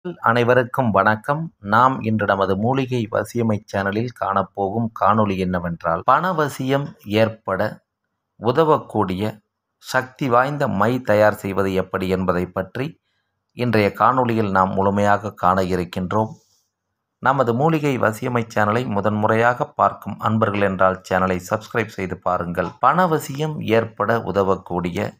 அனைவருக்கும் வணக்கம். நாம் இன்று நமது மூலிகை வசியமை சேனலில் காணப்போகும் காணொளி என்னவென்றால், பணவசியம் ஏற்பட உதவக்கூடிய சக்தி வாய்ந்த மை தயார் செய்வது எப்படி என்பதை பற்றி இன்றைய காணொளியில் நாம் முழுமையாக காண இருக்கின்றோம். நமது மூலிகை வசியமை சேனலை முதன்முறையாக பார்க்கும் அன்பர்கள் என்றால் சேனலை சப்ஸ்கிரைப் செய்து பாருங்கள். பணவசியம் ஏற்பட உதவக்கூடிய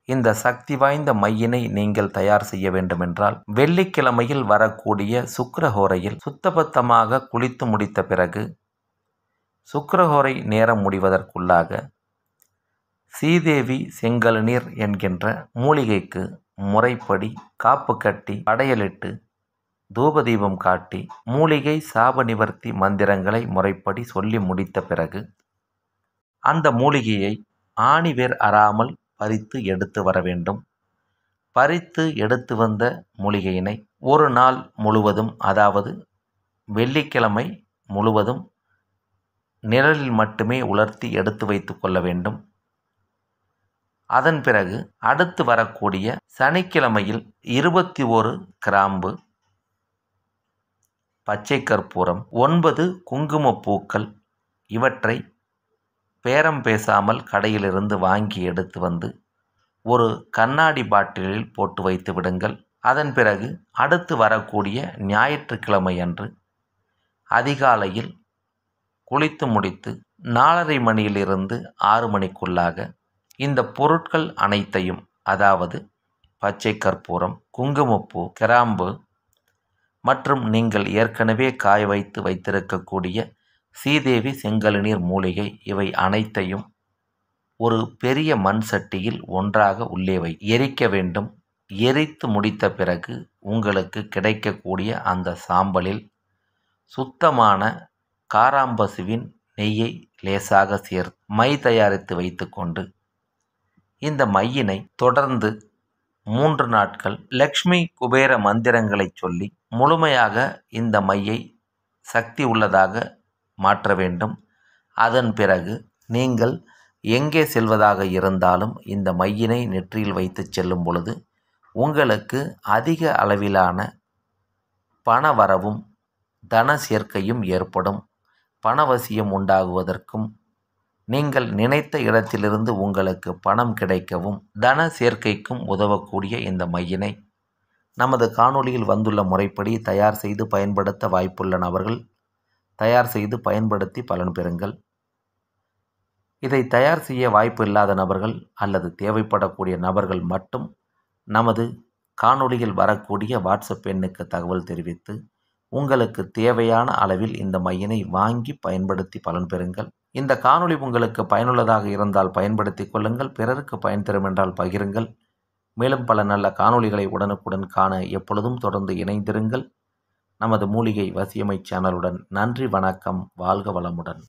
இந்த சக்தி வாய்ந்த மையினை நீங்கள் தயார் செய்ய வேண்டுமென்றால், வெள்ளிக்கிழமையில் வரக்கூடிய சுக்கிரஹோரையில் சுத்தபத்தமாக குளித்து முடித்த பிறகு சுக்கிரஹோரை நேரம் முடிவதற்குள்ளாக சீதேவி செங்கழுநீர் என்கின்ற மூலிகைக்கு முறைப்படி காப்பு கட்டி படையலிட்டு தூபதீபம் காட்டி மூலிகை சாப நிவர்த்தி மந்திரங்களை முறைப்படி சொல்லி முடித்த பிறகு அந்த மூலிகையை ஆணிவேர் அறாமல் பறித்து எடுத்து வர வேண்டும். பறித்து எடுத்து வந்த மூலிகையினை ஒரு நாள் முழுவதும், அதாவது வெள்ளிக்கிழமை முழுவதும் நிழலில் மட்டுமே உலர்த்தி எடுத்து வைத்து கொள்ள வேண்டும். அதன் பிறகு அடுத்து வரக்கூடிய சனிக்கிழமையில் 21 கிராம்பு, பச்சை கற்பூரம், 9 குங்குமப்பூக்கள் இவற்றை பேரம் பேசாமல் கடையிலிருந்து வாங்கி எடுத்து வந்து ஒரு கண்ணாடி பாட்டிலில் போட்டு வைத்து விடுங்கள். அதன் பிறகு அடுத்து வரக்கூடிய ஞாயிற்றுக்கிழமை அன்று அதிகாலையில் குளித்து முடித்து 4:30 மணியிலிருந்து 6 மணிக்குள்ளாக இந்த பொருட்கள் அனைத்தையும், அதாவது பச்சை கற்பூரம், குங்குமப்பூ, கிராம்பு மற்றும் நீங்கள் ஏற்கனவே காய வைத்து வைத்திருக்கக்கூடிய சீதேவி செங்கழுநீர் மூலிகை, இவை அனைத்தையும் ஒரு பெரிய மண் சட்டியில் ஒன்றாக உள்ளே எரிக்க வேண்டும். எரித்து முடித்த பிறகு உங்களுக்கு கிடைக்கக்கூடிய அந்த சாம்பலில் சுத்தமான காராம்பசுவின் நெய்யை லேசாக சேர்த்து மை தயாரித்து வைத்து கொண்டு இந்த மையினை தொடர்ந்து 3 நாட்கள் லக்ஷ்மி குபேர மந்திரங்களை சொல்லி முழுமையாக இந்த மையை சக்தி உள்ளதாக மாற்ற வேண்டும். அதன் பிறகு நீங்கள் எங்கே செல்வதாக இருந்தாலும் இந்த மையினை நெற்றியில் வைத்து செல்லும் பொழுது உங்களுக்கு அதிக அளவிலான பணவரவும் தன சேர்க்கையும் ஏற்படும். பணவசியம் உண்டாகுவதற்கும், நீங்கள் நினைத்த இடத்திலிருந்து உங்களுக்கு பணம் கிடைக்கவும் தன சேர்க்கைக்கும் உதவக்கூடிய இந்த மையினை நமது காணொளியில் வந்துள்ள முறைப்படி தயார் செய்து பயன்படுத்த வாய்ப்புள்ள நபர்கள் தயார் செய்து பயன்படுத்தி பலன் பெறுங்கள். இதை தயார் செய்ய வாய்ப்பு இல்லாத நபர்கள் அல்லது தேவைப்படக்கூடிய நபர்கள் மட்டும் நமது காணொளியில் வரக்கூடிய வாட்ஸ்அப் எண்ணுக்கு தகவல் தெரிவித்து உங்களுக்கு தேவையான அளவில் இந்த மையினை வாங்கி பயன்படுத்தி பலன் பெறுங்கள். இந்த காணொளி உங்களுக்கு பயனுள்ளதாக இருந்தால் பயன்படுத்தி கொள்ளுங்கள். பிறருக்கு பயன் தரும் என்றால் பகிருங்கள். மேலும் பல நல்ல காணொளிகளை உடனுக்குடன் காண எப்பொழுதும் தொடர்ந்து இணைந்திருங்கள். நமது மூலிகை வசியமை சேனலுடன். நன்றி, வணக்கம், வாழ்க வளமுடன்.